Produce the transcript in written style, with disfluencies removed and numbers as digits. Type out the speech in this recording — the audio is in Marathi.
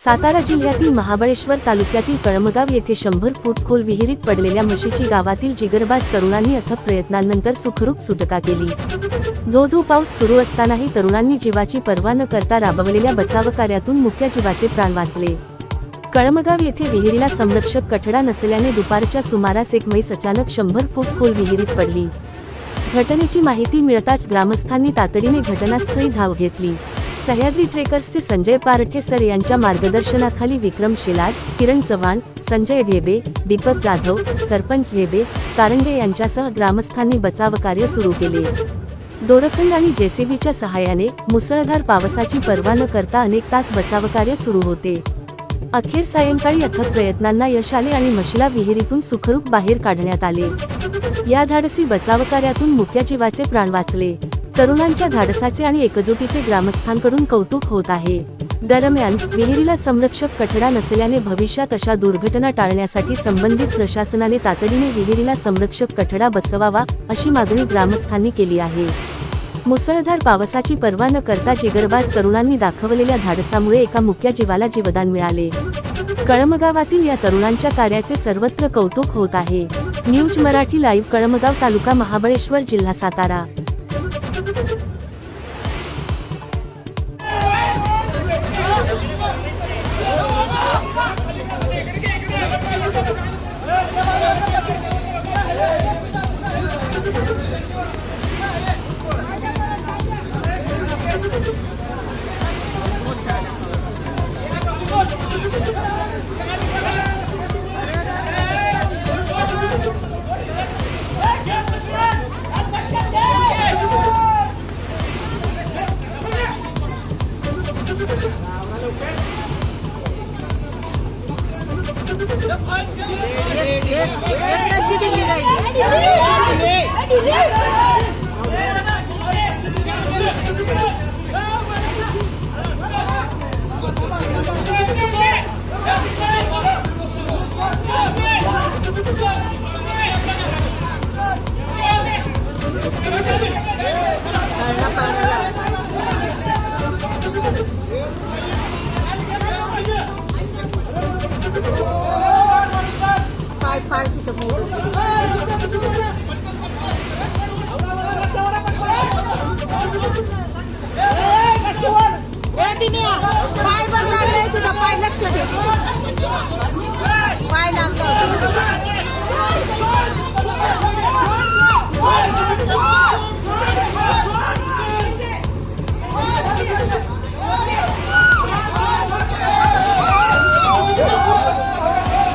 सातारा जिल्ह्यातील महाबळेश्वर तालुक्यातील कळमगाव येथे 100 फूट खोल विहिरीत पडलेल्या म्हशीची गावातील जिगरबाज तरुणांनी अथक प्रयत्नांनंतर सुखरूप सुटका केली। धो पाऊस सुरू असतानाही तरुणांनी जीवाची पर्वा न करता राबवलेल्या बचावकार्यातून मुक्या जीवाचे प्राण वाचले। कळमगाव येथे विहिरीला संरक्षक कठडा नसल्याने दुपारच्या सुमारास एक म्हैस अचानक 100 फूट खोल विहिरीत पडली। घटनेची माहिती मिळताच ग्रामस्थांनी तातडीने घटनास्थळी धाव घेतली। सह्याद्री ट्रेकर्सचे संजय पारठे सर यांच्या मार्गदर्शनाखाली विक्रम शेलार, किरण चव्हाण, संजय भेबे, दीपक जाधव, सरपंच भेबे, कारंडे यांच्यासह ग्रामस्थांनी बचावकार्य सुरू केले। दोरखंड आणि जेसीबीच्या सहाय्याने मुसळधार पावसाची पर्वा न करता अनेक तास बचावकार्य सुरू होते। अखेर सायंकाळी अथक प्रयत्नांना यश आले आणि म्हशीला विहिरीतून सुखरूप बाहेर काढण्यात आले। या धाडसी बचावकार्यातून मुक्या जीवाचे प्राण वाचले। तरुणांच्या धाडसाचे आणि एकजुटीचे ग्रामस्थांकडून कौतुक होत आहे। दरम्यान विहिरीला संरक्षक कठडा नसल्याने भविष्यात अशा दुर्घटना टाळण्यासाठी संबंधित प्रशासनाने तातडीने विहिरीला संरक्षक कठडा बसवावा अशी मागणी ग्रामस्थांनी केली आहे। मुसळधार पावसाची पर्वा न करता जिगरबाज तरुणांनी दाखवलेल्या धाडसामुळे एका मुक्या जीवाला जीवदान मिळाले। कळमगावातील या तरुणांच्या कार्याचे सर्वत्र कौतुक होत आहे। न्यूज मराठी लाईव्ह, कळमगाव, तालुका महाबळेश्वर, जिल्हा सातारा। एक